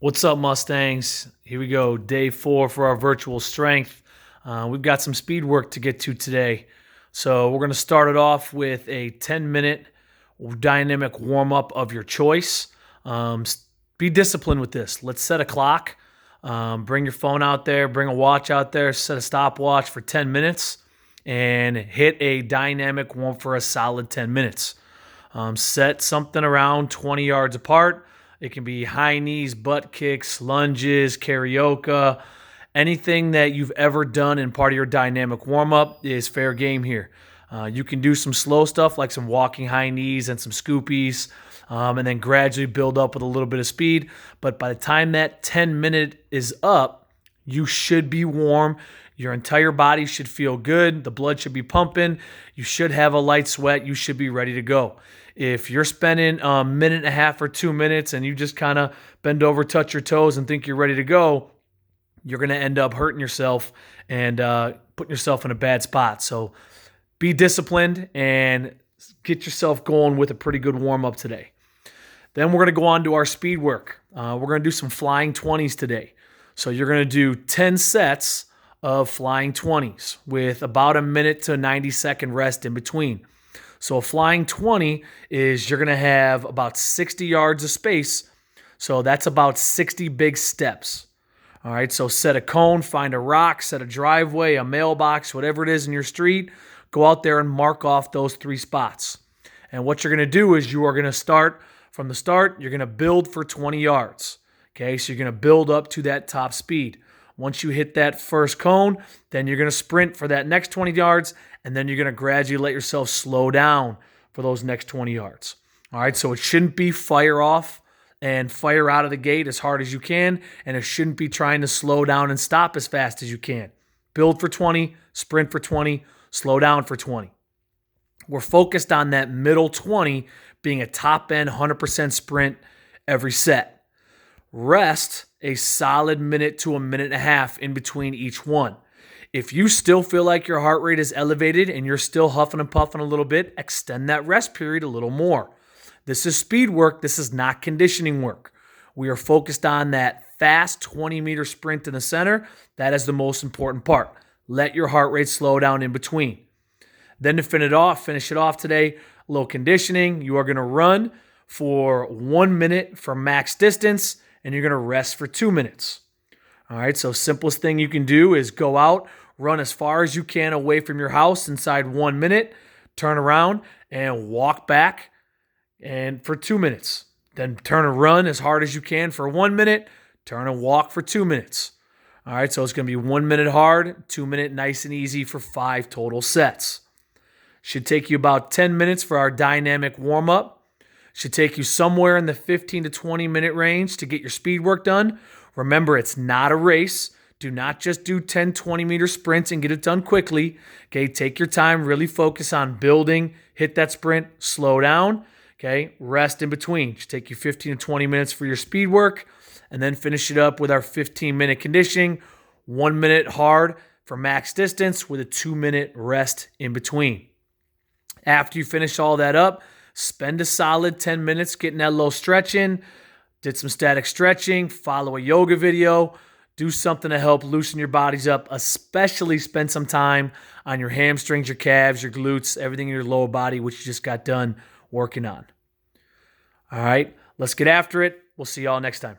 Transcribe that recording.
What's up, Mustangs? Here we go, day 4 for our virtual strength. We've got some speed work to get to today. So we're going to start it off with a 10-minute dynamic warm-up of your choice. Be disciplined with this. Let's set a clock. Bring your phone out there, bring a watch out there, set a stopwatch for 10 minutes, and hit a dynamic warm for a solid 10 minutes. Set something around 20 yards apart. It can be high knees, butt kicks, lunges, karaoke. Anything that you've ever done in part of your dynamic warm-up is fair game here. You can do some slow stuff like some walking high knees and some scoopies, and then gradually build up with a little bit of speed. But by the time that 10-minute is up, you should be warm. Your entire body should feel good. The blood should be pumping. You should have a light sweat. You should be ready to go. If you're spending a minute and a half or 2 minutes and you just kind of bend over, touch your toes, and think you're ready to go, you're going to end up hurting yourself and putting yourself in a bad spot. So be disciplined and get yourself going with a pretty good warm-up today. Then we're going to go on to our speed work. We're going to do some flying 20s today. So you're going to do 10 sets of flying 20s with about a minute to 90-second rest in between. So a flying 20 is you're going to have about 60 yards of space. So that's about 60 big steps. All right, so set a cone, find a rock, set a driveway, a mailbox, whatever it is in your street. Go out there and mark off those 3 spots. And what you're going to do is you are going to start from the start. You're going to build for 20 yards. Okay, so you're going to build up to that top speed. Once you hit that first cone, then you're going to sprint for that next 20 yards, and then you're going to gradually let yourself slow down for those next 20 yards. All right, so it shouldn't be fire off and fire out of the gate as hard as you can, and it shouldn't be trying to slow down and stop as fast as you can. Build for 20, sprint for 20, slow down for 20. We're focused on that middle 20 being a top-end 100% sprint every set. Rest a solid minute to a minute and a half in between each one. If you still feel like your heart rate is elevated and you're still huffing and puffing a little bit, extend that rest period a little more. This is speed work. This is not conditioning work. We are focused on that fast 20-meter sprint in the center. That is the most important part. Let your heart rate slow down in between. Then to finish it off today, a little conditioning. You are going to run for 1 minute for max distance, and you're going to rest for 2 minutes. All right, so simplest thing you can do is go out, run as far as you can away from your house inside 1 minute, turn around and walk back and for 2 minutes. Then turn and run as hard as you can for 1 minute, turn and walk for 2 minutes. All right, so it's going to be 1 minute hard, 2 minute nice and easy for 5 total sets. Should take you about 10 minutes for our dynamic warm-up. Should take you somewhere in the 15 to 20 minute range to get your speed work done. Remember, it's not a race. Do not just do 10, 20 meter sprints and get it done quickly. Okay, take your time, really focus on building, hit that sprint, slow down. Okay, rest in between. Should take you 15 to 20 minutes for your speed work, and then finish it up with our 15-minute conditioning, 1 minute hard for max distance with a 2-minute rest in between. After you finish all that up, spend a solid 10 minutes getting that low stretch in. Did some static stretching, follow a yoga video, do something to help loosen your bodies up, especially spend some time on your hamstrings, your calves, your glutes, everything in your lower body, which you just got done working on. All right, let's get after it. We'll see y'all next time.